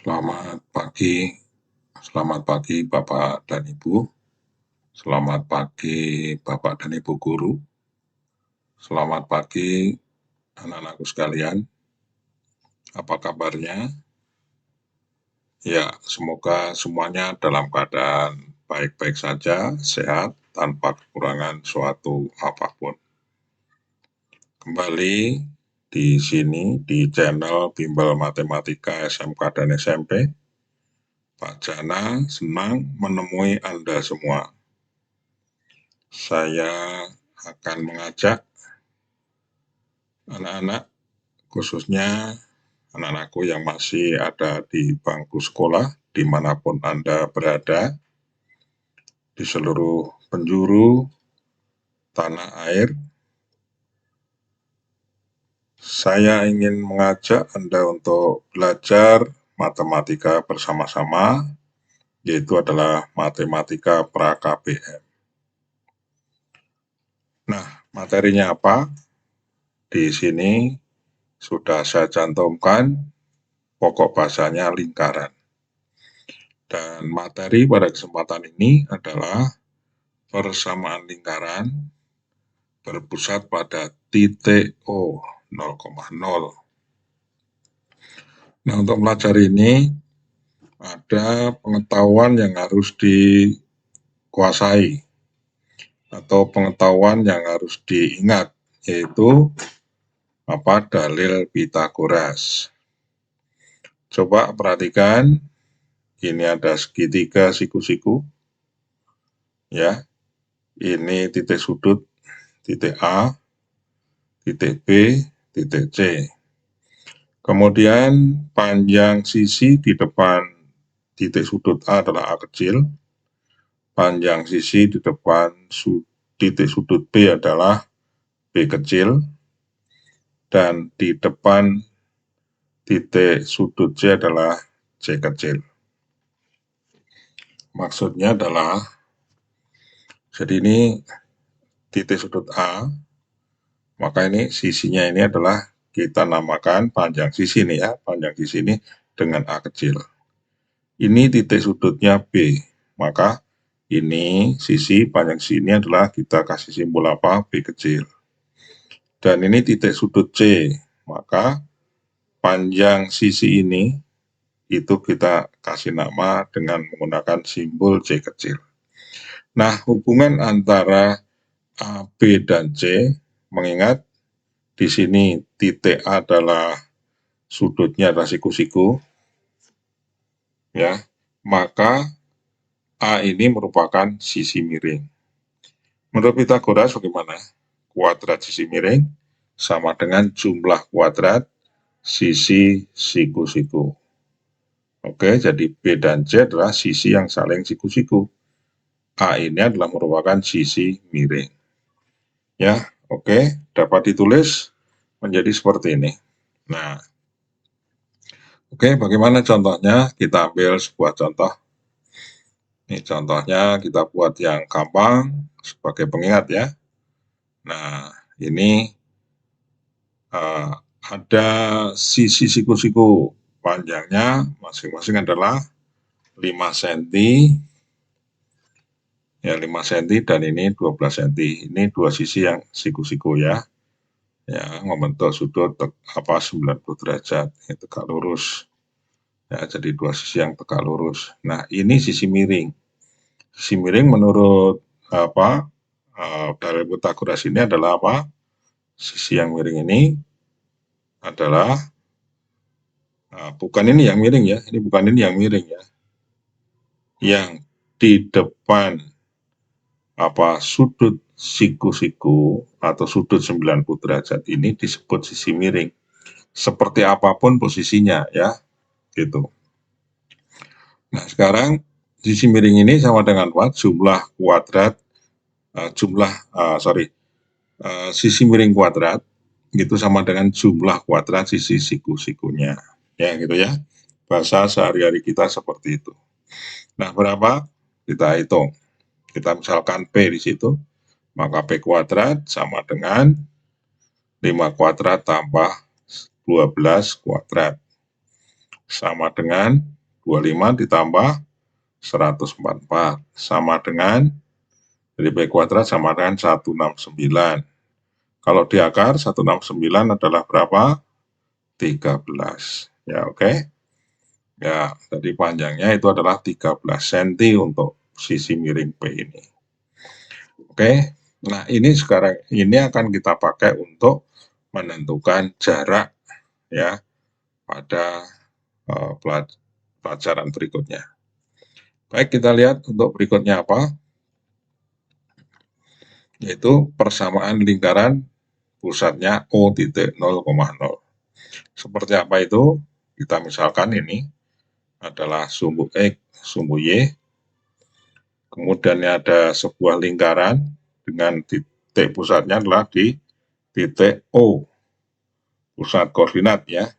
Selamat pagi Bapak dan Ibu. Selamat pagi Bapak dan Ibu guru. Selamat pagi anak-anakku sekalian. Apa kabarnya? Ya, semoga semuanya dalam keadaan baik-baik saja, sehat, tanpa kekurangan suatu apapun. Kembali di sini di channel Bimbel Matematika SMK dan SMP. Pak Jana senang menemui Anda semua. Saya akan mengajak anak-anak, khususnya anak-anakku yang masih ada di bangku sekolah, dimanapun Anda berada, di seluruh penjuru tanah air. Saya ingin mengajak Anda untuk belajar matematika bersama-sama, yaitu adalah matematika pra-KBM. Nah, materinya apa? Di sini sudah saya cantumkan, pokok bahasanya lingkaran. Dan materi pada kesempatan ini adalah persamaan lingkaran berpusat pada titik O 0,0. Nah, untuk pelajari ini ada pengetahuan yang harus dikuasai atau pengetahuan yang harus diingat, yaitu dalil Pythagoras. Coba perhatikan, ini ada segitiga siku-siku, ya. Ini titik sudut, titik A, titik B, titik C. Kemudian panjang sisi di depan titik sudut A adalah A kecil, panjang sisi di depan titik sudut B adalah B kecil, dan di depan titik sudut C adalah C kecil. Maksudnya adalah, jadi ini titik sudut A, maka ini sisinya ini adalah kita namakan panjang sisi ini ya, panjang sisi ini dengan A kecil. Ini titik sudutnya B, maka ini sisi panjang sisi ini adalah kita kasih simbol apa? B kecil. Dan ini titik sudut C, maka panjang sisi ini itu kita kasih nama dengan menggunakan simbol C kecil. Nah, hubungan antara A, B, dan C, mengingat di sini titik A adalah sudutnya adalah siku-siku, ya, maka A ini merupakan sisi miring. Menurut Pythagoras bagaimana? Kuadrat sisi miring sama dengan jumlah kuadrat sisi siku-siku. Oke, jadi B dan C adalah sisi yang saling siku-siku. A ini adalah merupakan sisi miring. Ya, oke, dapat ditulis menjadi seperti ini. Nah, oke, bagaimana contohnya? Kita ambil sebuah contoh. Ini contohnya kita buat yang gampang sebagai pengingat ya. Nah, ini ada sisi siku-siku panjangnya masing-masing adalah 5 cm, ya 5 cm, dan ini 12 cm. Ini dua sisi yang siku-siku ya. Ya, membentuk sudut 90 derajat, ini tegak lurus. Ya, jadi dua sisi yang tegak lurus. Nah, ini sisi miring. Sisi miring menurut dari Pythagoras ini adalah apa? Sisi yang miring ini adalah bukan ini yang miring ya, ini bukan ini yang miring ya. Yang di depan sudut siku-siku atau sudut 90 derajat ini disebut sisi miring. Seperti apapun posisinya ya, gitu. Nah, sekarang sisi miring ini sama dengan apa? Jumlah kuadrat sisi miring kuadrat itu sama dengan jumlah kuadrat sisi siku-sikunya. Ya, gitu ya. Bahasa sehari-hari kita seperti itu. Nah, berapa? Kita hitung. Kita misalkan P di situ, maka P kuadrat sama dengan 5 kuadrat tambah 12 kuadrat. Sama dengan 25 ditambah 144 sama dengan, dari B kuadrat sama dengan 169. Kalau di akar 169 adalah berapa? 13. Ya, oke. Ya, jadi panjangnya itu adalah 13 cm untuk sisi miring P ini. Oke. Nah, ini sekarang ini akan kita pakai untuk menentukan jarak ya pada pelajaran berikutnya. Baik, kita lihat untuk berikutnya apa? Yaitu persamaan lingkaran pusatnya O titik 0,0. Seperti apa itu? Kita misalkan ini adalah sumbu X, sumbu Y. Kemudian ada sebuah lingkaran dengan titik pusatnya adalah di titik O, pusat koordinat ya.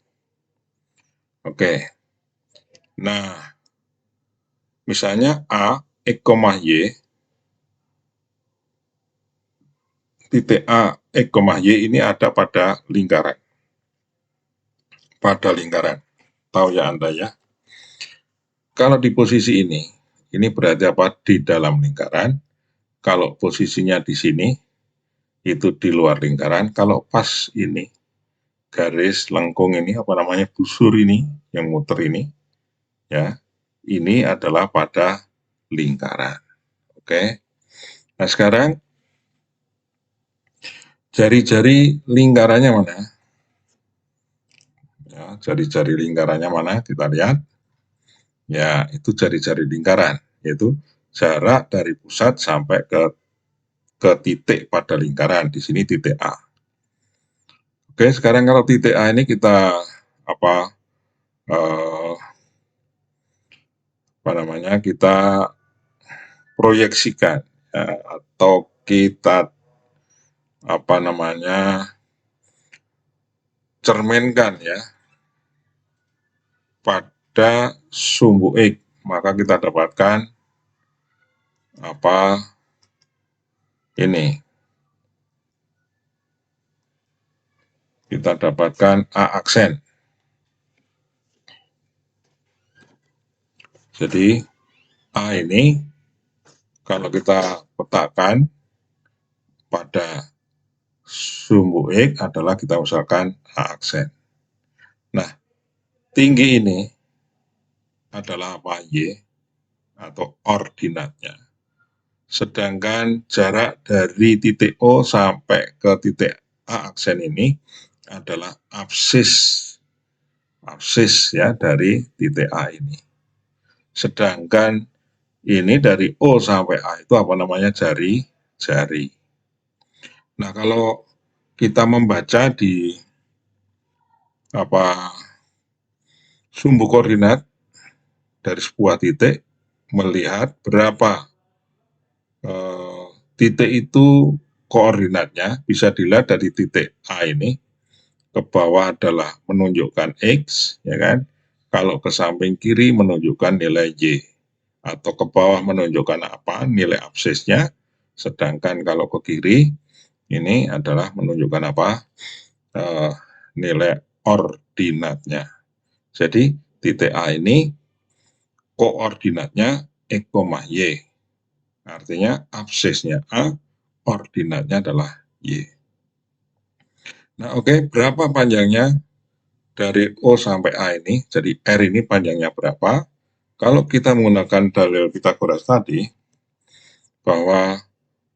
Oke. Nah, misalnya A, X, Y, titik A, X, Y ini ada pada lingkaran. Tahu ya Anda ya. Kalau di posisi ini berarti apa? Di dalam lingkaran. Kalau posisinya di sini, itu di luar lingkaran. Kalau pas ini, garis lengkung ini, apa namanya, busur ini, yang muter ini, ya, ini adalah pada lingkaran. Oke. Nah, sekarang jari-jari lingkarannya mana? Ya, jari-jari lingkarannya mana? Kita lihat. Ya, itu jari-jari lingkaran, yaitu jarak dari pusat sampai ke titik pada lingkaran. Di sini titik A. Oke, sekarang kalau titik A ini kita kita proyeksikan ya, atau kita cerminkan ya pada sumbu X, maka kita dapatkan ini. Kita dapatkan A aksen. Jadi A ini kalau kita petakan pada sumbu X adalah kita usahakan A aksen. Nah, tinggi ini adalah apa? Y atau ordinatnya. Sedangkan jarak dari titik O sampai ke titik A aksen ini adalah absis ya dari titik A ini. Sedangkan ini dari O sampai A itu apa namanya? Jari. Nah, kalau kita membaca di sumbu koordinat dari sebuah titik, melihat berapa titik itu koordinatnya, bisa dilihat dari titik A ini. Ke bawah adalah menunjukkan X, ya kan? Kalau ke samping kiri menunjukkan nilai Y. Atau ke bawah menunjukkan apa? Nilai absisnya. Sedangkan kalau ke kiri, ini adalah menunjukkan apa? Nilai ordinatnya. Jadi titik A ini koordinatnya X, Y. Artinya absisnya A, ordinatnya adalah Y. Nah, oke, berapa panjangnya dari O sampai A ini? Jadi R ini panjangnya berapa? Kalau kita menggunakan dalil Pythagoras tadi, bahwa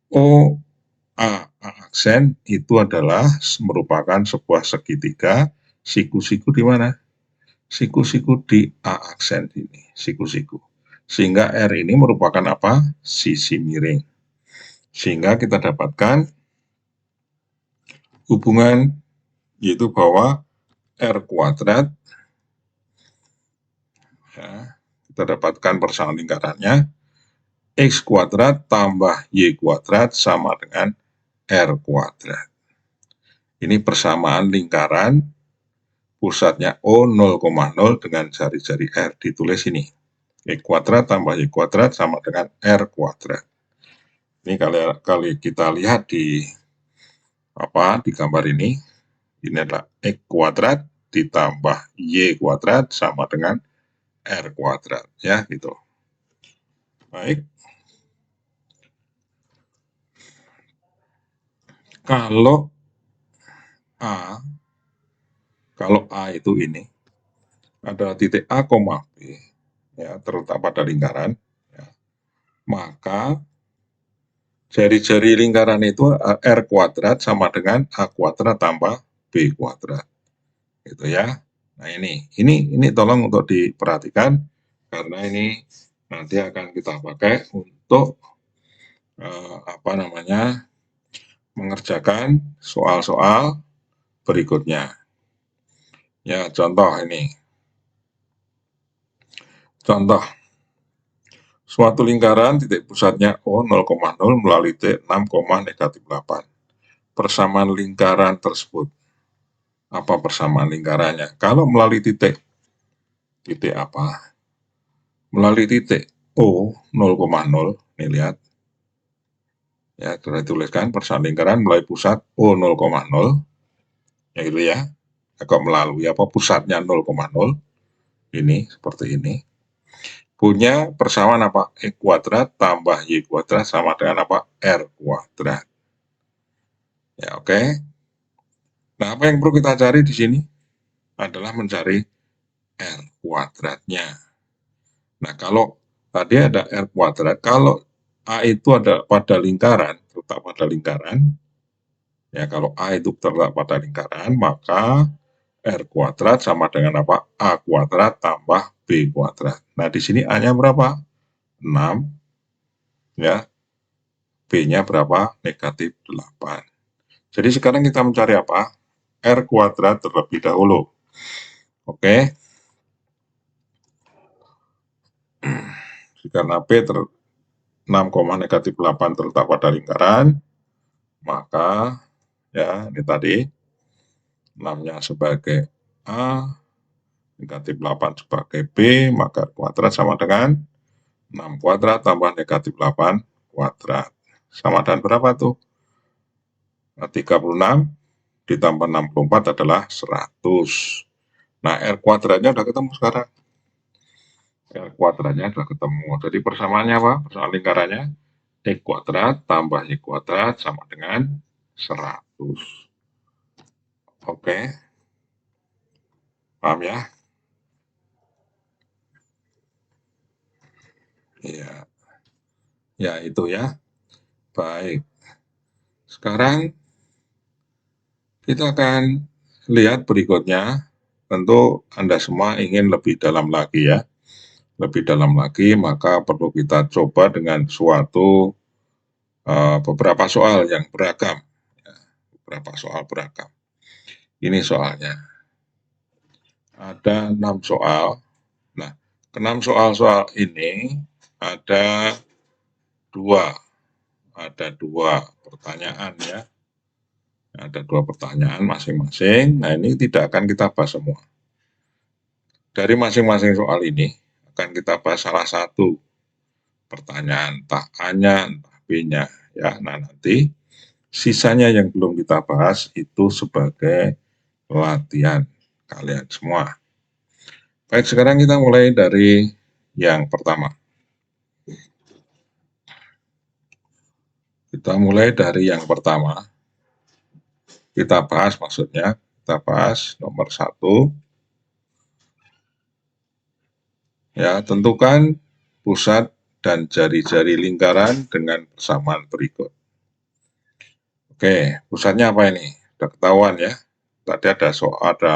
OA aksen itu adalah merupakan sebuah segitiga, siku-siku di mana? Siku-siku di A aksen ini, siku-siku. Sehingga R ini merupakan apa? Sisi miring. Sehingga kita dapatkan hubungan yaitu bahwa R kuadrat, ya, kita dapatkan persamaan lingkarannya, X kuadrat tambah Y kuadrat sama dengan R kuadrat. Ini persamaan lingkaran pusatnya O 0,0 dengan jari-jari R. Ditulis ini. X kuadrat tambah Y kuadrat sama dengan R kuadrat. Ini kalau kita lihat di gambar ini adalah X kuadrat ditambah Y kuadrat sama dengan R kuadrat, ya gitu. Baik. Kalau A, itu ini adalah titik A, B, ya, terletak pada lingkaran, ya, maka jari-jari lingkaran itu R kuadrat sama dengan A kuadrat tambah B kuadrat, gitu ya. Nah ini tolong untuk diperhatikan karena ini nanti akan kita pakai untuk mengerjakan soal-soal berikutnya. Ya, contoh ini. Contoh, suatu lingkaran titik pusatnya O 0,0 melalui titik 6, -8. Persamaan lingkaran tersebut. Apa persamaan lingkarannya? Kalau melalui titik apa? Melalui titik O 0,0, nih lihat. Ya, sudah dituliskan persamaan lingkaran melalui pusat O 0,0, ya gitu ya. Agak melalui apa pusatnya 0,0, ini seperti ini. Punya persamaan apa? X kuadrat tambah Y kuadrat sama dengan apa? R kuadrat. Ya, oke. Nah, apa yang perlu kita cari di sini adalah mencari R kuadratnya. Nah, kalau tadi ada R kuadrat, kalau A itu ada pada lingkaran, terletak pada lingkaran, ya kalau A itu terletak pada lingkaran, maka R kuadrat sama dengan apa? A kuadrat tambah B kuadrat. Nah, di sini A-nya berapa? 6, ya. B-nya berapa? Negatif 8. Jadi sekarang kita mencari apa? R kuadrat terlebih dahulu. Oke. Karena B 6, negatif 8 terletak pada lingkaran, maka ya ini tadi 6-nya sebagai A, negatif 8 sebagai B, maka kuadrat sama dengan 6 kuadrat tambah negatif 8 kuadrat. Sama dengan berapa tuh? 36 ditambah 64 adalah 100. Nah, R kuadratnya udah ketemu sekarang. R kuadratnya sudah ketemu. Jadi persamaannya apa? Persamaan lingkarannya X kuadrat tambah Y kuadrat sama dengan 100. Oke. Paham ya? Iya. Ya, itu ya. Baik. Sekarang kita akan lihat berikutnya. Tentu Anda semua ingin lebih dalam lagi ya. Lebih dalam lagi, maka perlu kita coba dengan beberapa soal yang beragam. Ya, beberapa soal beragam. Ini soalnya. Ada 6 soal. Nah, ke-6 soal-soal ini ada dua pertanyaan ya. Ada 2 pertanyaan masing-masing. Nah, ini tidak akan kita bahas semua. Dari masing-masing soal ini akan kita bahas salah satu pertanyaan, entah A-nya, entah B-nya ya. Nah, nanti sisanya yang belum kita bahas itu sebagai latihan kalian semua. Baik, sekarang kita mulai dari yang pertama. Kita mulai dari yang pertama. Kita bahas maksudnya, kita bahas nomor 1. Ya, tentukan pusat dan jari-jari lingkaran dengan persamaan berikut. Oke, pusatnya apa ini? Sudah ketahuan ya. Tadi ada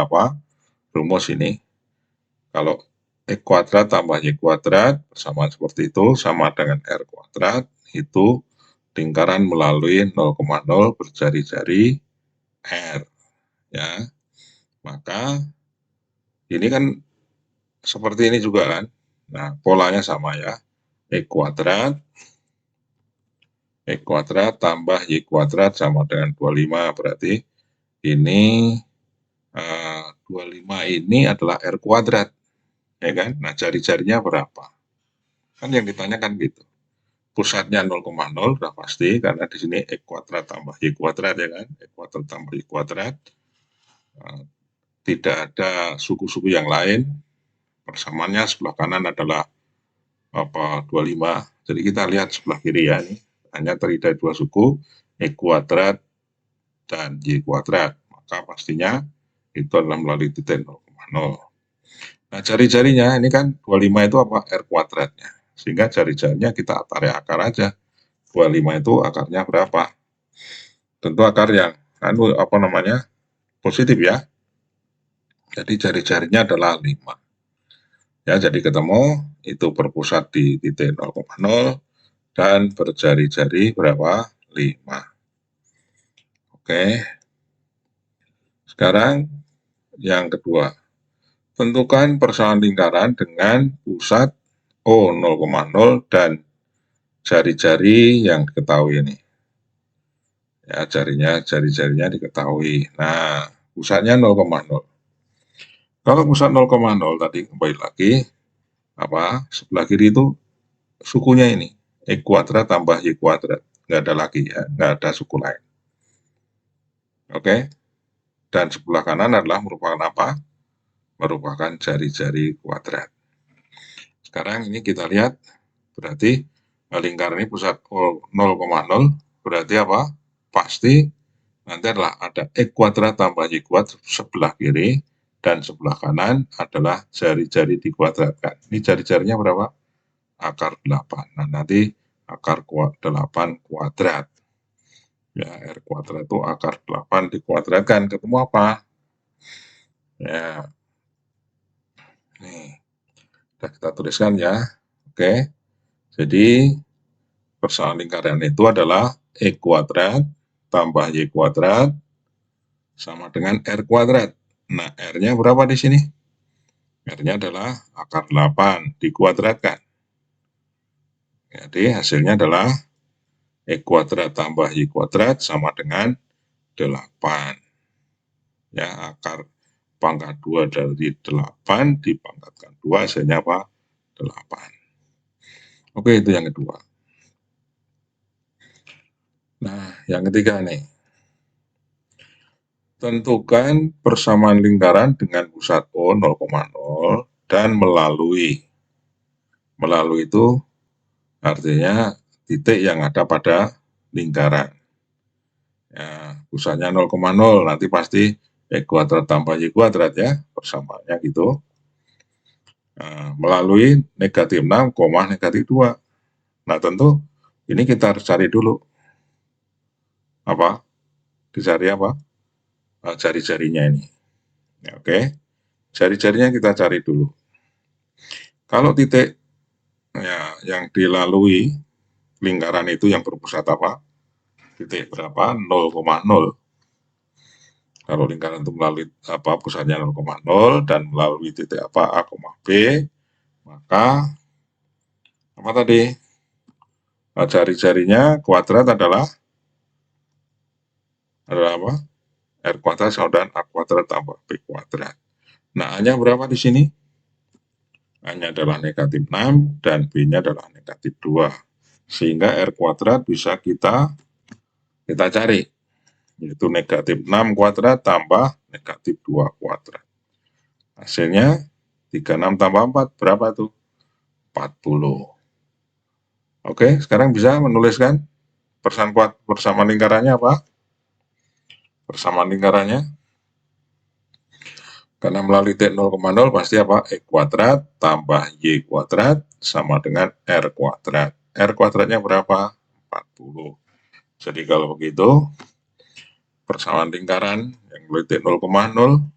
apa? Rumus ini. Kalau X kuadrat tambah Y kuadrat, persamaan seperti itu, sama dengan R kuadrat, itu lingkaran melalui 0,0 berjari-jari R. Ya, maka ini kan seperti ini juga kan. Nah, polanya sama ya. X kuadrat tambah Y kuadrat sama dengan 25. Berarti ini 25 ini adalah R kuadrat. Ya kan? Nah, jari-jarinya berapa? Kan yang ditanyakan gitu. Pusatnya 0,0 udah pasti karena di sini X kuadrat tambah Y kuadrat ya kan. X kuadrat tambah Y kuadrat. Tidak ada suku-suku yang lain. persamaannya sebelah kanan adalah 25. Jadi kita lihat sebelah kiri ya, ini hanya terdiri dari dua suku, X kuadrat dan Y kuadrat. Maka pastinya itu adalah melalui titik 0,0. Nah, jari-jarinya ini kan 25 itu apa? R kuadratnya. Sehingga jari-jarinya kita tarik akar aja. 25 itu akarnya berapa? Tentu akar yang positif ya. Jadi jari-jarinya adalah 5. Ya, jadi ketemu itu berpusat di titik 0,0 dan berjari-jari berapa? 5. Oke. Sekarang yang kedua. Tentukan persamaan lingkaran dengan pusat O 0,0 dan jari-jari yang diketahui ini. Ya, jari-jarinya diketahui. Nah, pusatnya 0,0. Kalau pusat 0,0 tadi kembali lagi, sebelah kiri itu sukunya ini, X kuadrat tambah Y kuadrat. Nggak ada lagi ya, nggak ada suku lain. Oke. Dan sebelah kanan adalah merupakan apa? Merupakan jari-jari kuadrat. Sekarang ini kita lihat, berarti lingkaran ini pusat 0,0, berarti apa? Pasti nanti adalah ada X kuadrat tambah Y kuadrat sebelah kiri, dan sebelah kanan adalah jari-jari dikuadratkan. Ini jari-jarinya berapa? Akar 8. Nah, nanti akar 8 kuadrat. Ya, R kuadrat itu akar 8 dikuadratkan. Ketemu apa? Ya, nih. Sudah kita tuliskan ya. Oke. Jadi, persamaan lingkaran itu adalah X kuadrat tambah Y kuadrat sama dengan R kuadrat. Nah, R-nya berapa di sini? R-nya adalah akar 8 dikuadratkan. Jadi hasilnya adalah X kuadrat tambah Y kuadrat sama dengan 8. Ya, akar pangkat 2 dari 8 dipangkatkan 2 hasilnya apa? 8. Oke, itu yang kedua. Nah, yang ketiga nih. Tentukan persamaan lingkaran dengan pusat O 0,0 dan melalui. Melalui itu artinya titik yang ada pada lingkaran. Ya, pusatnya 0,0, nanti pasti X kuadrat tambah Y kuadrat ya, persamaannya gitu. Nah, melalui negatif 6, negatif 2. Nah, tentu ini kita harus cari dulu. Dicari apa? Jari-jarinya ini. Ya, oke. Jari-jarinya kita cari dulu. Kalau titik ya, yang dilalui lingkaran itu yang berpusat apa? Titik berapa? 0,0. Kalau lingkaran itu melalui pusatnya 0,0 dan melalui titik A, B, maka apa tadi? Jari-jarinya kuadrat adalah apa? R kuadrat sama dengan A kuadrat tambah B kuadrat. Nah, A-nya berapa di sini? A-nya adalah negatif 6 dan B-nya adalah negatif 2. Sehingga R kuadrat bisa kita cari, yaitu negatif 6 kuadrat tambah negatif 2 kuadrat. Hasilnya 36 tambah 4 berapa tuh? 40. Oke, sekarang bisa menuliskan persamaan lingkarannya apa? Persamaan lingkarannya, karena melalui titik 0,0 pasti apa? X kuadrat tambah Y kuadrat sama dengan R kuadrat. R kuadratnya berapa? 40. Jadi kalau begitu, persamaan lingkaran yang melalui titik 0,0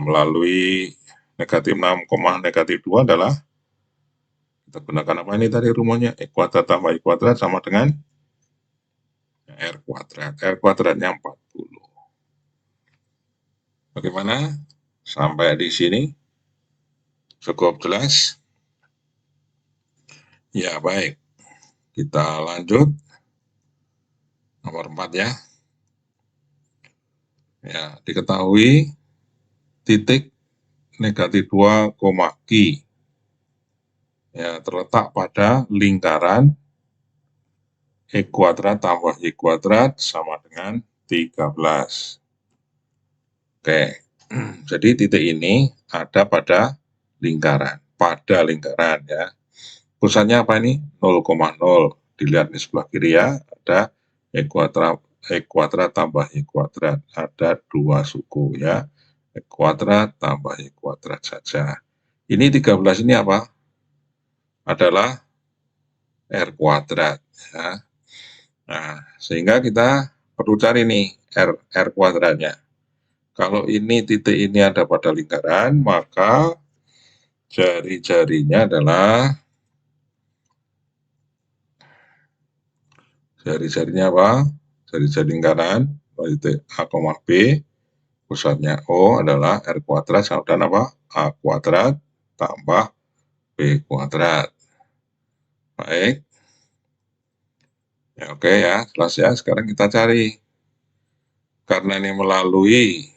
melalui negatif 6, negatif 2 adalah, kita gunakan apa ini tadi rumusnya? X kuadrat tambah Y kuadrat sama dengan R kuadrat. R kuadratnya 40. Bagaimana? Sampai di sini cukup jelas? Ya, baik. Kita lanjut. Nomor 4 ya. Ya, diketahui titik negatif 2, Q ya, terletak pada lingkaran X kuadrat tambah Y kuadrat sama dengan 13. Oke, jadi titik ini ada pada lingkaran, pada lingkaran ya. Pusatnya apa ini? 0,0. Dilihat di sebelah kiri ya, ada E kuadrat tambah Y kuadrat. Ada 2 suku ya. E kuadrat tambah Y kuadrat saja. Ini 13 ini apa? Adalah R kuadrat ya. Nah, sehingga kita perlu cari nih R kuadratnya. Kalau ini titik ini ada pada lingkaran, maka jari-jarinya adalah jari-jarinya apa? Jari-jari lingkaran titik A, B, pusatnya O adalah R kuadrat sama dengan apa? A kuadrat tambah B kuadrat. Baik. Ya, oke ya, jelas ya. Sekarang kita cari. Karena ini melalui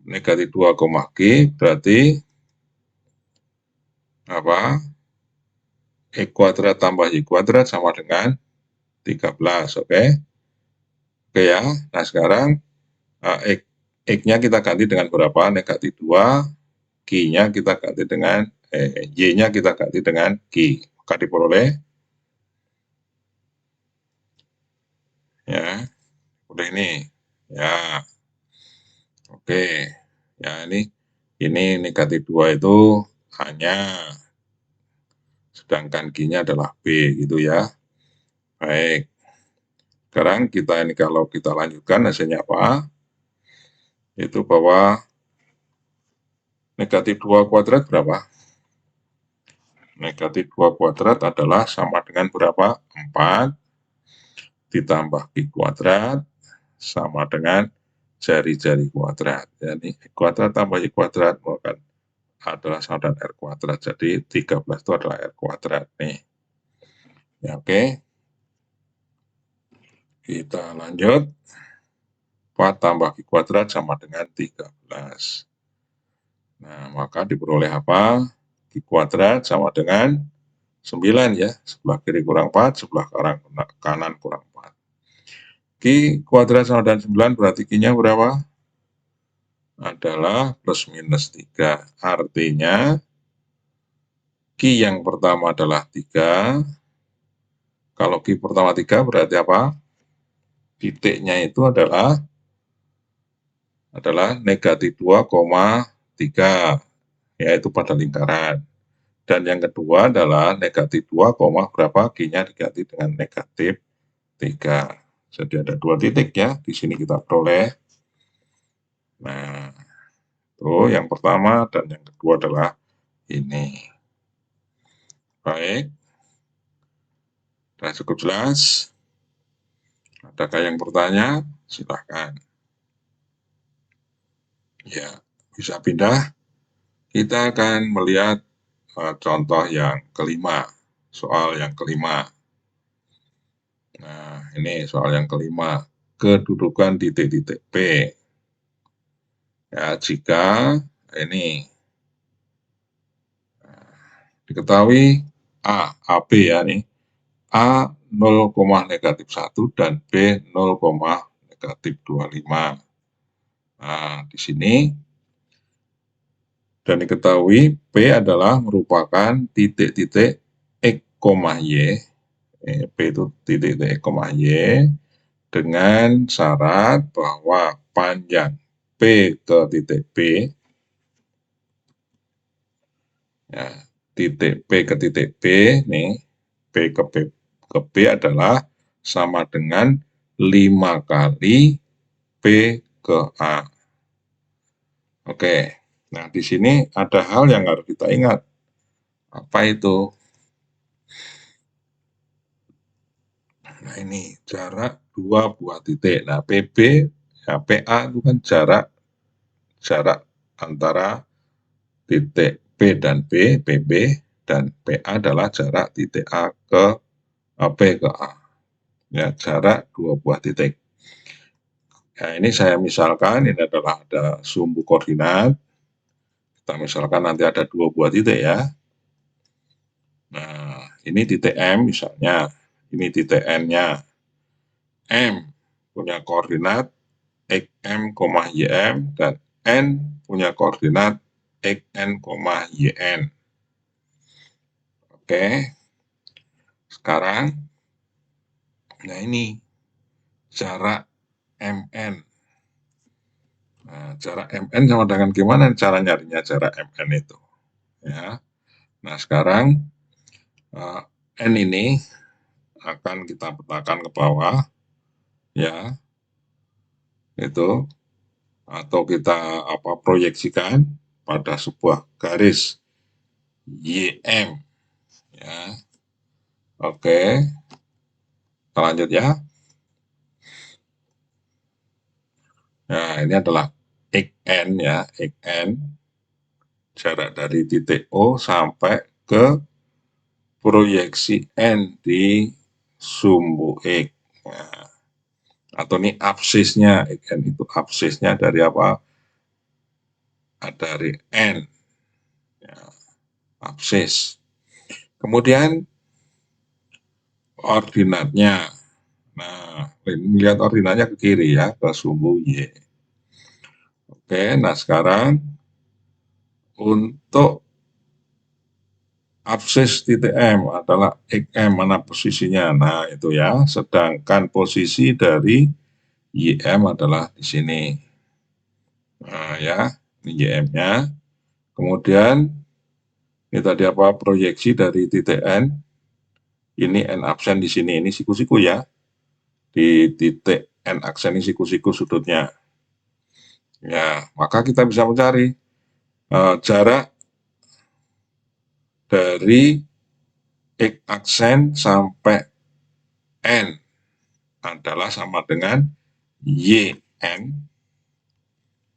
negatif 2, G, berarti apa? E kuadrat tambah Y kuadrat sama dengan 13, oke? Oke ya, nah sekarang X-nya kita ganti dengan berapa? Negatif 2, Q-nya kita ganti dengan, Y-nya kita ganti dengan Q. Maka diperoleh, ya, udah ini, ya, oke. Ya, ini negatif 2 itu hanya, sedangkan Q-nya adalah B, gitu ya. Baik. Sekarang kalau kita lanjutkan hasilnya apa? Itu bahwa negatif 2 kuadrat berapa? Negatif 2 kuadrat adalah sama dengan berapa? 4 ditambah Q kuadrat sama dengan jari-jari kuadrat. Jadi X kuadrat tambah Y kuadrat adalah sama dengan R kuadrat. Jadi 13 itu adalah R kuadrat nih. Ya, oke. Kita lanjut. 4 tambah Q kuadrat sama dengan 13. Nah, maka diperoleh apa? Q kuadrat sama dengan 9 ya. Sebelah kiri kurang 4, sebelah kanan kurang 4. Q kuadrat sama dengan 9 berarti Q-nya berapa? Adalah plus minus 3. Artinya Q yang pertama adalah 3. Kalau Q pertama 3 berarti apa? Titiknya itu adalah negatif 2,3, yaitu pada lingkaran. Dan yang kedua adalah negatif 2, berapa? Q-nya diganti dengan negatif 3. Jadi ada 2 titik ya, di sini kita peroleh. Nah, itu yang pertama dan yang kedua adalah ini. Baik. Sudah cukup jelas? Adakah yang bertanya? Silahkan. Ya, bisa pindah. Kita akan melihat contoh yang kelima. Soal yang kelima. Nah, ini soal yang kelima. Kedudukan titik-titik P. Ya, jika ini diketahui AB ya nih. A 0, negatif 1 dan B 0, negatif 25. Nah, di sini dan diketahui P adalah merupakan titik-titik X, Y. P itu titik-titik X, Y dengan syarat bahwa panjang P ke titik B, ya, titik P ke titik B nih, P ke B adalah sama dengan 5 kali P ke A. Oke, nah di sini ada hal yang harus kita ingat. Apa itu? Nah ini jarak 2 buah titik. Nah PB, ya, PA itu kan jarak antara titik P dan B, PB, dan PA adalah jarak titik A ke B ke A. Ya, jarak 2 buah titik. Nah, ini saya misalkan ini adalah ada sumbu koordinat. Kita misalkan nanti ada 2 buah titik ya. Nah, ini titik M misalnya. Ini titik N-nya. M punya koordinat XM, YM, dan N punya koordinat xn, yn. Oke, sekarang, nah ini jarak mn. Nah, jarak mn sama dengan gimana cara nyarinya jarak mn itu? Ya. Nah, sekarang n ini akan kita petakan ke bawah, ya, itu, atau kita proyeksikan pada sebuah garis YM, ya. Oke, kita lanjut ya. Nah, ini adalah xn ya, xn, jarak dari titik O sampai ke proyeksi N di sumbu X. Nah, atau ini absisnya, xn itu absisnya dari apa? Dari N, ya, absis. Kemudian ordinatnya. Nah, ini lihat ordinatnya ke kiri ya, ke sumbu Y. Oke, nah sekarang untuk absis titik M adalah XM, mana posisinya? Nah, itu ya. Sedangkan posisi dari YM adalah di sini. Nah, ya, ini YM-nya. Kemudian ini tadi apa? Proyeksi dari titik N. Ini N absen di sini, ini siku-siku ya. Di titik N aksen ini siku-siku sudutnya. Ya, maka kita bisa mencari jarak dari X aksen sampai N adalah sama dengan YN.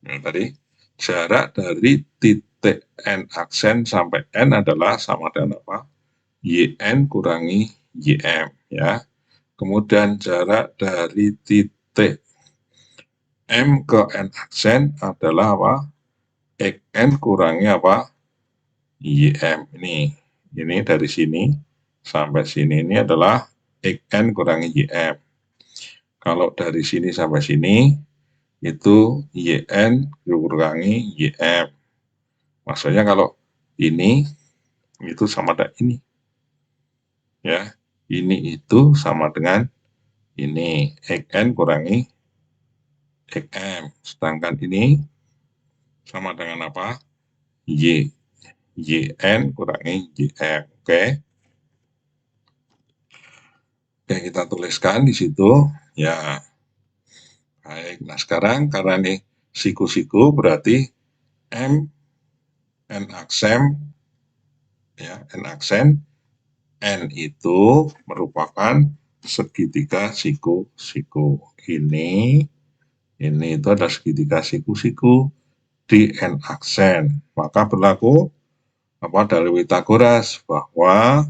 Nah, tadi jarak dari titik N aksen sampai N adalah sama dengan apa? YN kurangi YM, ya. Kemudian jarak dari titik M ke N aksen adalah apa? XN kurangi apa? YM. Ini dari sini sampai sini, ini adalah XN kurangi YM. Kalau dari sini sampai sini, itu YN kurangi YM. Maksudnya kalau ini, itu sama dengan ini. Ya, ini itu sama dengan ini, XN kurangi XM. Sedangkan ini sama dengan apa? YN kurangi YM. Oke. Oke, kita tuliskan di situ. Ya, baik. Nah, sekarang karena ini siku-siku berarti M, N aksen, ya, N aksen, N itu merupakan segitiga siku-siku. Ini itu ada segitiga siku-siku di N aksen. Maka berlaku apa dalil Pythagoras bahwa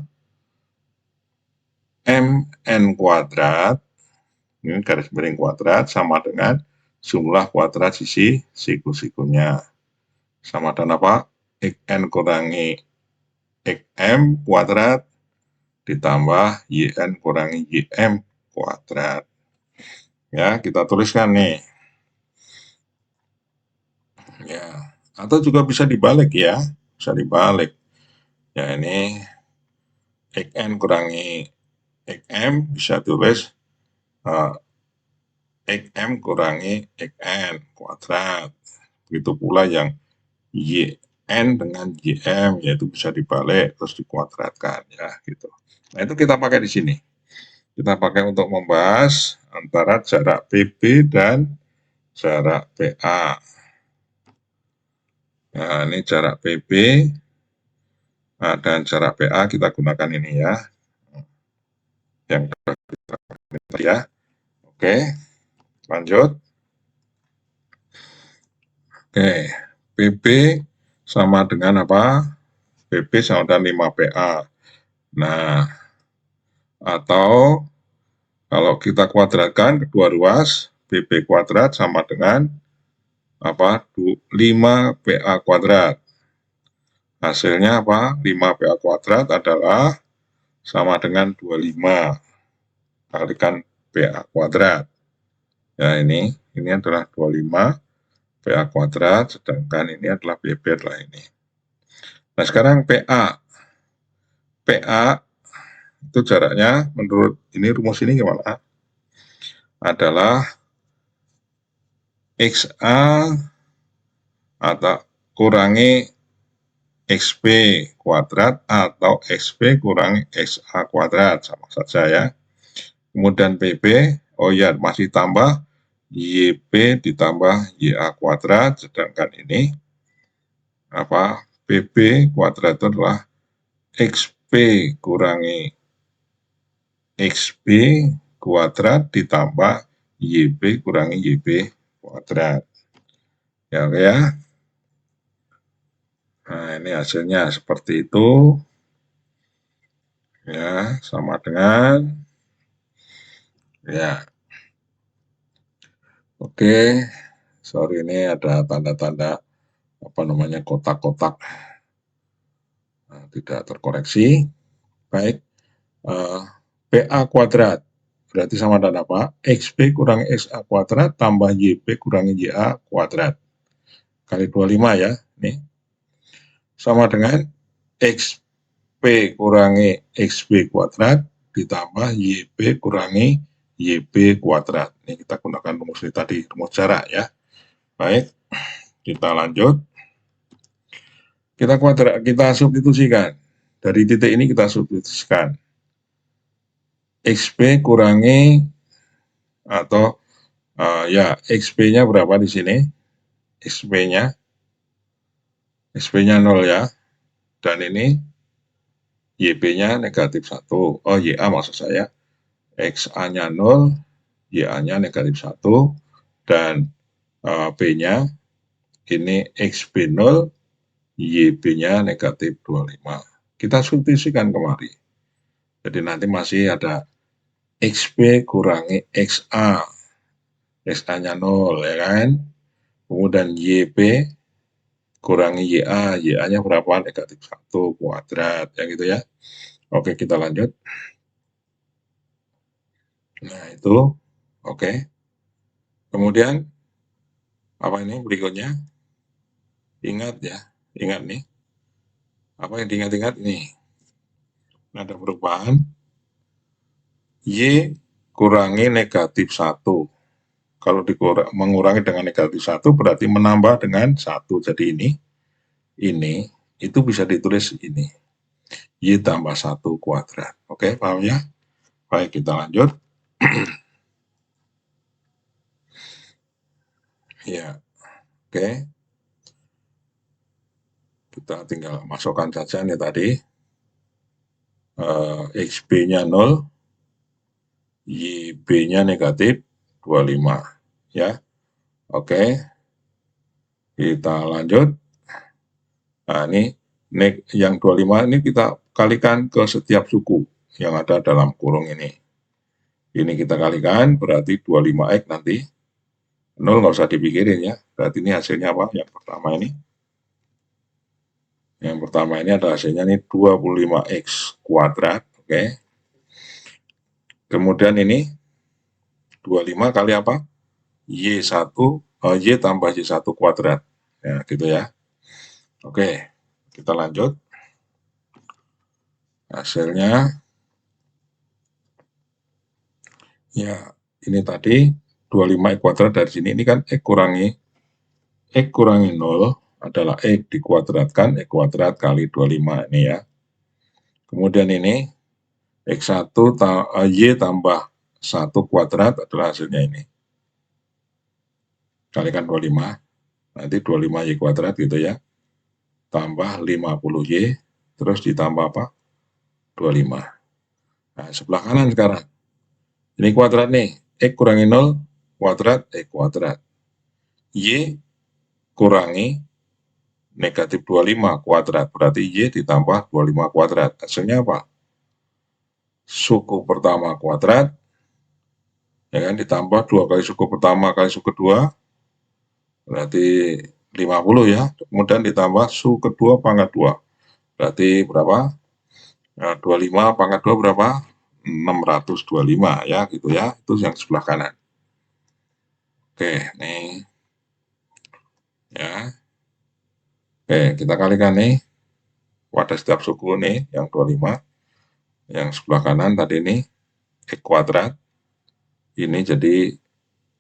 MN kuadrat, ini garis miring kuadrat, sama dengan jumlah kuadrat sisi siku-sikunya. Sama dengan apa? XN kurangi XM kuadrat ditambah YN kurangi YM kuadrat. Ya, kita tuliskan nih. Ya, atau juga bisa dibalik ya. Bisa dibalik. Ya, ini XN kurangi XM bisa tulis XM kurangi XN kuadrat. Begitu pula yang YN dengan YM, yaitu bisa dibalik terus dikuadratkan ya gitu. Nah, itu kita pakai di sini. Kita pakai untuk membahas antara jarak PB dan jarak PA. Nah, ini jarak PB dan jarak PA kita gunakan ini ya. Yang ya. Oke, lanjut. Oke, PB sama dengan apa? PB sama dengan 5 PA. Nah, atau kalau kita kuadratkan kedua ruas, PB kuadrat sama dengan apa? 5 PA kuadrat. Hasilnya apa? 5 PA kuadrat adalah sama dengan 25 kalikan PA kuadrat. Ya, ini adalah 25 PA kuadrat, sedangkan ini adalah BB adalah ini. Nah, sekarang PA. PA itu jaraknya menurut ini rumus ini gimana? Adalah XA atau kurangi XB kuadrat atau XB kurangi XA kuadrat, sama saja ya. Kemudian PB, oh ya masih tambah YB ditambah YA kuadrat, sedangkan ini apa? PB kuadrat itu adalah XB kurangi XB kuadrat ditambah YB kurangi YB kuadrat. Ya, oke ya. Nah, ini hasilnya seperti itu. Ya, sama dengan ya. Oke, sorry ini ada tanda-tanda apa namanya kotak-kotak tidak terkoreksi. Baik, PA kuadrat berarti sama dengan apa? XB kurangi XA kuadrat tambah YB kurangi YA kuadrat kali 25 ya. Nih sama dengan XB kurangi XB kuadrat ditambah YB kurangi YB kuadrat. Ini kita gunakan rumus ini tadi, rumus jarak ya. Baik, kita lanjut. Kita substitusikan. Dari titik ini kita substitusikan. XB kurangi atau ya XB-nya berapa di sini? XB-nya 0 ya. Dan ini YB-nya negatif 1. Oh, YA maksud saya. XA-nya 0, YA-nya negatif 1. Dan B-nya ini XB 0, YB-nya negatif 25. Kita substitusikan kemari. Jadi nanti masih ada XB kurangi XA. XA-nya 0 ya kan. Kemudian YB kurangi YA. YA-nya berapa? Negatif 1 kuadrat. Ya gitu ya. Oke, kita lanjut. Nah, itu. Oke. Kemudian, apa ini berikutnya? Ingat ya. Ingat nih. Apa yang diingat-ingat ini? Ada perubahan. Y kurangi negatif 1. Kalau mengurangi dengan negatif 1 berarti menambah dengan 1. Jadi ini itu bisa ditulis ini. Y tambah 1 kuadrat. Oke, paham ya? Baik, kita lanjut. Ya, oke. Kita tinggal masukkan saja nih tadi. XB-nya 0, YB-nya negatif 25. Ya, oke. Kita lanjut. Nah, ini yang 25 ini kita kalikan ke setiap suku yang ada dalam kurung ini. Ini kita kalikan, berarti 25X nanti. 0 nggak usah dipikirin ya. Berarti ini hasilnya apa? Yang pertama ini. Yang pertama ini ada hasilnya ini 25X kuadrat. Oke. Kemudian ini 25 kali apa? Y1, Y tambah Y1 kuadrat. Ya, gitu ya. Oke, kita lanjut. Hasilnya, ya ini tadi 25X kuadrat dari sini. Ini kan X kurangi 0 adalah X dikuadratkan, X kuadrat kali 25 ini ya. Kemudian ini X1 Y tambah 1 kuadrat adalah hasilnya ini. Kalikan 25, nanti 25Y kuadrat gitu ya. Tambah 50Y, terus ditambah apa? 25. Nah, sebelah kanan sekarang. Ini kuadrat nih. X kurangi 0, kuadrat, X kuadrat. Y kurangi negatif 25 kuadrat, berarti Y ditambah 25 kuadrat. Hasilnya apa? Suku pertama kuadrat, ya kan, ditambah 2 kali suku pertama kali suku kedua, berarti 50 ya. Kemudian ditambah suku kedua pangkat 2, berarti berapa? Nah, 25 pangkat 2 berapa? 625 ya, gitu ya. Itu yang sebelah kanan. Oke, nih. Ya. Oke, kita kalikan nih pada setiap suku nih yang 25. Yang sebelah kanan tadi ini X kuadrat. Ini jadi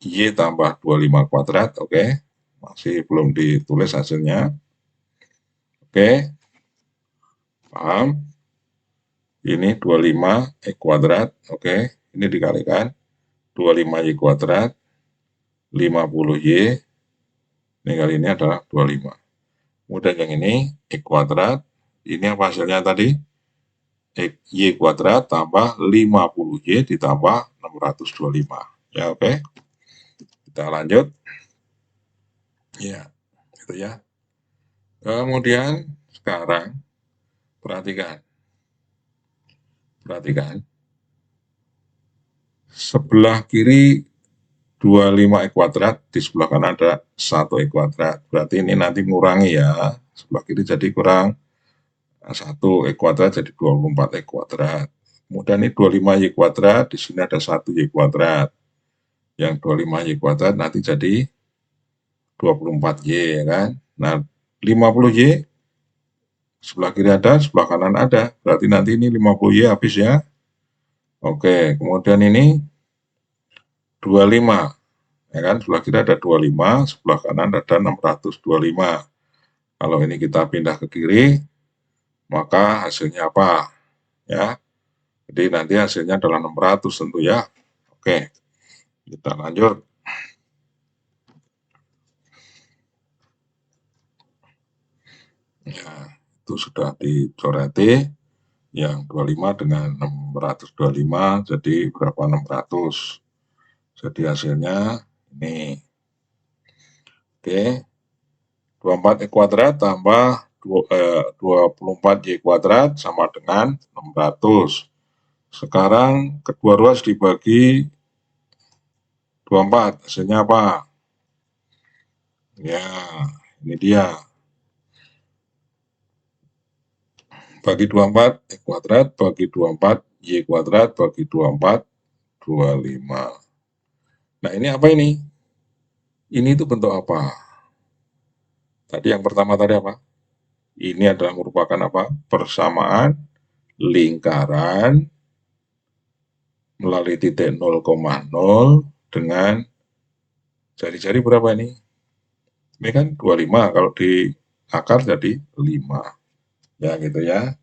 Y tambah 25 kuadrat. Oke. Masih belum ditulis hasilnya. Oke. Paham? Ini 25 X kuadrat. Oke. Ini dikalikan 25 Y kuadrat 50 Y. Ini kali ini adalah 25. Kemudian yang ini X kuadrat. Ini apa hasilnya tadi? Y kuadrat tambah 50Y ditambah 625. Ya, oke. Kita lanjut. Ya, gitu ya. Kemudian sekarang perhatikan. Sebelah kiri 25 X kuadrat, di sebelah kanan ada 1 X kuadrat. Berarti ini nanti mengurangi ya. Sebelah kiri jadi kurang 1 X kuadrat jadi 24 X kuadrat. Kemudian ini 25 Y kuadrat, di sini ada 1 Y kuadrat. Yang 25 Y kuadrat nanti jadi 24Y ya kan. Nah, 50Y sebelah kiri ada, sebelah kanan ada. Berarti nanti ini 50Y habis ya. Oke, kemudian ini 25. Ya kan, sebelah kiri ada 25, sebelah kanan ada 625. Kalau ini kita pindah ke kiri, maka hasilnya apa? Ya. Jadi nanti hasilnya adalah 600 tentu ya. Oke. Kita lanjut. Ya, itu sudah dicoreti yang 25 dengan 625 jadi berapa 600. Jadi hasilnya ini. Oke. 24 X kuadrat tambah 24Y kuadrat sama dengan 600. Sekarang kedua ruas dibagi 24. Hasilnya apa? Ya, ini dia. Bagi 24 X kuadrat, bagi 24 Y kuadrat, bagi 24, 25. Nah, ini apa ini? Ini itu bentuk apa? Tadi yang pertama tadi apa? Ini adalah merupakan apa? Persamaan lingkaran melalui titik 0,0 dengan jari-jari berapa ini? Ini kan 25, kalau di akar jadi 5. Ya gitu ya.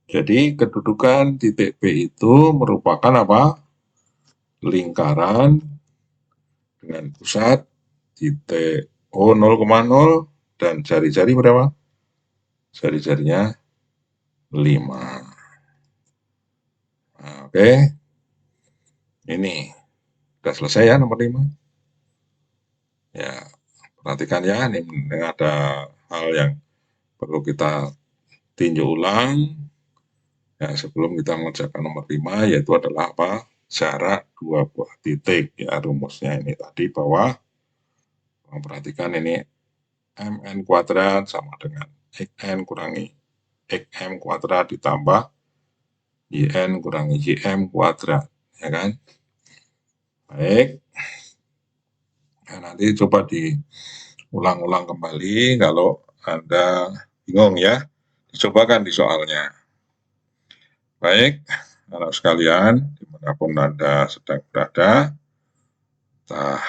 Jadi kedudukan titik P itu merupakan apa? Lingkaran dengan pusat titik O 0,0 dan jari-jari berapa? Jari-jarinya 5. Nah, oke. Ini sudah selesai ya nomor 5. Ya, perhatikan ya, ini ada hal yang perlu kita tinjau ulang. Ya, sebelum kita mengerjakan nomor 5, yaitu adalah apa? Jarak dua buah titik. Ya, rumusnya ini tadi bahwa perhatikan ini mn kuadrat sama dengan xn kurangi xm kuadrat ditambah yn kurangi ym kuadrat. Ya kan? Baik. Nah, nanti coba diulang-ulang kembali kalau Anda bingung ya. Dicobakan di soalnya. Baik, anak sekalian, dimanapun Anda sedang berada, entah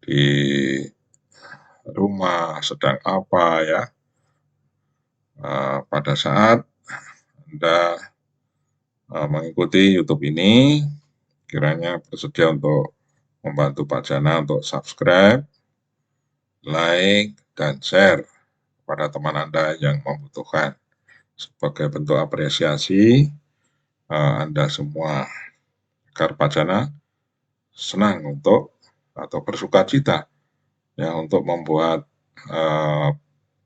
di rumah sedang apa ya, pada saat Anda mengikuti YouTube ini, kiranya bersedia untuk membantu Pak Jana untuk subscribe, like, dan share kepada teman Anda yang membutuhkan. Sebagai bentuk apresiasi Anda semua, agar Pak Jana senang untuk atau bersuka cita ya untuk membuat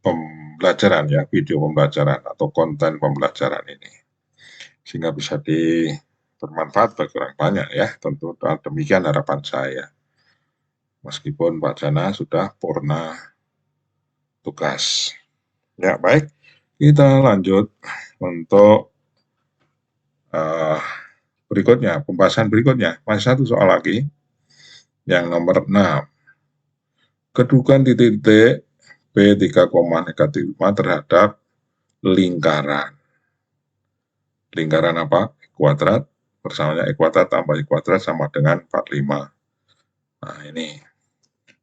pembelajaran ya, video pembelajaran atau konten pembelajaran ini sehingga bisa bermanfaat bagi orang banyak ya. Tentu demikian harapan saya. Meskipun Pak Jana sudah purna tugas. Ya baik, kita lanjut untuk berikutnya, pembahasan berikutnya. Masih satu soal lagi, yang nomor 6. Kedudukan titik-titik P3, -5 terhadap lingkaran. Lingkaran apa? Kuadrat. Persamaannya E kuadrat tambah I kuadrat sama dengan 45. Nah ini.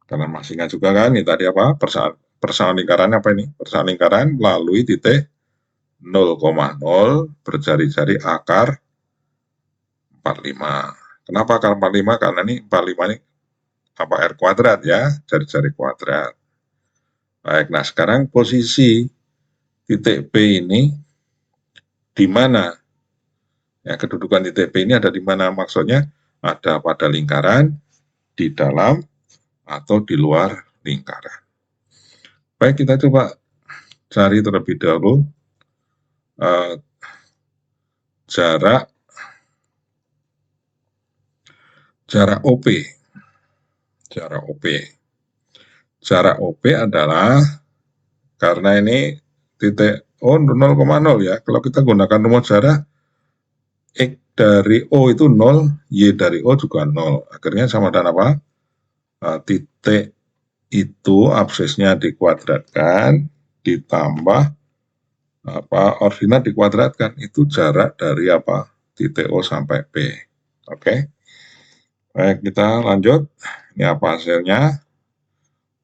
Kalian masih ingat juga kan? Ini tadi apa? Persamaan lingkarannya apa ini? Persamaan lingkaran melalui titik 0,0 berjari-jari akar 45. Kenapa akar 45? Karena ini 45 ini apa? R kuadrat ya, jari-jari kuadrat. Baik, nah sekarang posisi titik P ini di mana? Ya, kedudukan titik P ini ada di mana? Maksudnya ada pada lingkaran, di dalam, atau di luar lingkaran. Baik, kita coba cari terlebih dahulu jarak OP. Jarak OP. Jarak OP adalah, karena ini titik O 0,0 ya. Kalau kita gunakan rumus jarak, X dari O itu 0, Y dari O juga 0. Akhirnya sama dengan apa? Titik itu absisnya dikuadratkan, ditambah ordinat dikuadratkan. Itu jarak dari apa? Titik O sampai P. Oke. Baik, kita lanjut. Ini apa hasilnya?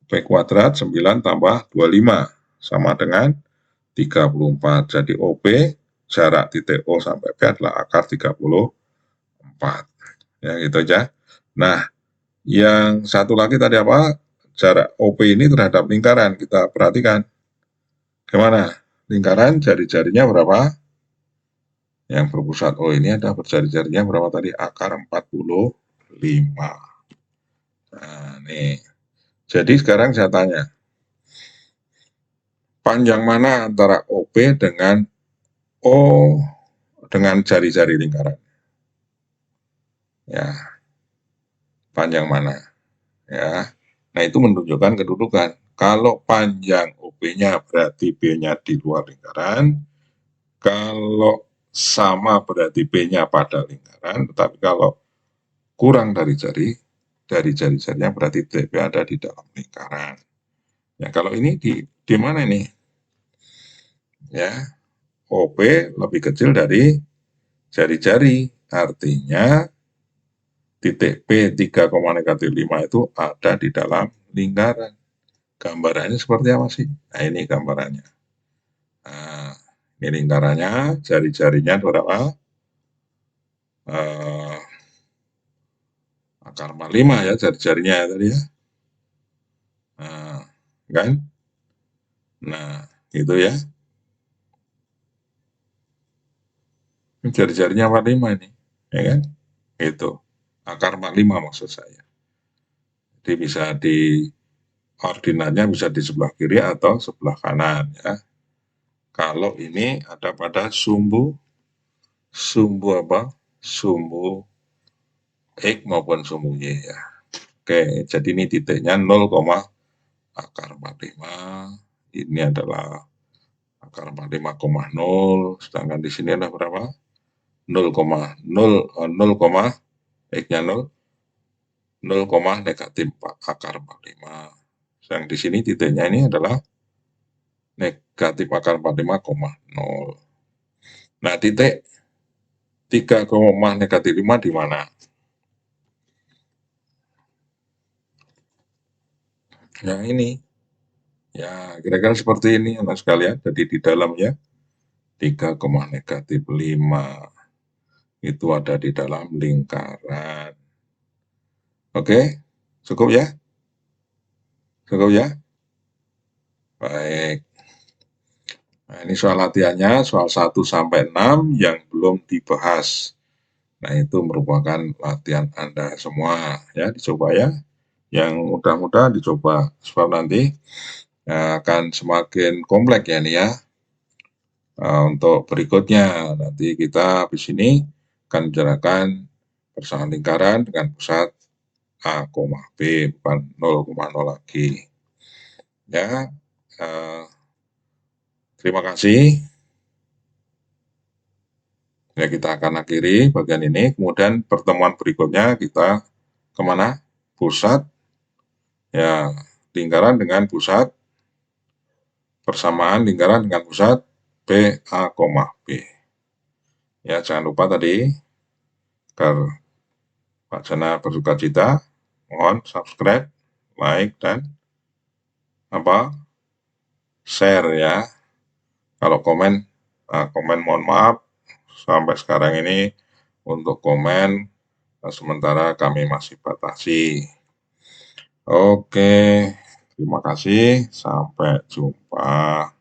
P kuadrat 9 tambah 25 sama dengan 34. Jadi OP jarak titik O sampai P adalah akar 34. Ya, gitu aja. Nah, yang satu lagi tadi apa? Jarak OP ini terhadap lingkaran. Kita perhatikan. Gimana? Lingkaran jari-jarinya berapa? Yang berpusat O ini ada berjari-jarinya berapa tadi? Akar 45. Nah, nih. Jadi sekarang saya tanya, panjang mana antara OP dengan O dengan jari-jari lingkaran? Ya, panjang mana? Ya, nah itu menunjukkan kedudukan. Kalau panjang OP-nya berarti B-nya di luar lingkaran. Kalau sama berarti B-nya pada lingkaran. Tetapi kalau kurang dari jari-jarinya berarti B ada di dalam lingkaran. Ya, kalau ini di mana ini? Ya, OP lebih kecil dari jari-jari. Artinya titik P 3,-5 itu ada di dalam lingkaran. Gambarannya seperti apa sih? Nah, ini gambarannya. Nah, ini lingkarannya, jari-jarinya berapa? Akar 45 ya, jari-jarinya ya tadi ya. Nah, kan? Nah, itu ya. Jari-jarinya 45 ini, ya kan? Itu. Akar 45 maksud saya. Jadi bisa di ordinatnya bisa di sebelah kiri atau sebelah kanan ya. Kalau ini ada pada sumbu apa? Sumbu X maupun sumbu Y ya. Oke, jadi ini titiknya 0, akar 45. Ini adalah akar 45,0. Sedangkan di sini adalah berapa? 0,0, X-nya 0, 0, negatif akar 45. Sedang di sini titiknya ini adalah negatif akar 45,0. Nah, titik 3, negatif 5 di mana? Yang ini. Ya, kira-kira seperti ini anak sekalian. Jadi di dalamnya 3, negatif 5 itu ada di dalam lingkaran. Oke, cukup ya? Cukup ya? Baik. Nah, ini soal latihannya, soal 1 sampai 6 yang belum dibahas. Nah, itu merupakan latihan Anda semua ya, dicoba ya. Yang mudah-mudah dicoba sebab nanti akan semakin kompleks ya ini ya. Untuk berikutnya nanti kita habis ini akan bicarakan persamaan lingkaran dengan pusat A, B, bukan 0,0 lagi. Ya, terima kasih. Ya, kita akan akhiri bagian ini. Kemudian pertemuan berikutnya kita kemana? Pusat. Ya, lingkaran dengan pusat persamaan lingkaran dengan pusat PA, B. Ya, jangan lupa tadi, agar Pak Jana bersuka cita, mohon subscribe, like, dan share ya. Kalau komen, mohon maaf, sampai sekarang ini untuk komen sementara kami masih batasi. Oke, terima kasih, sampai jumpa.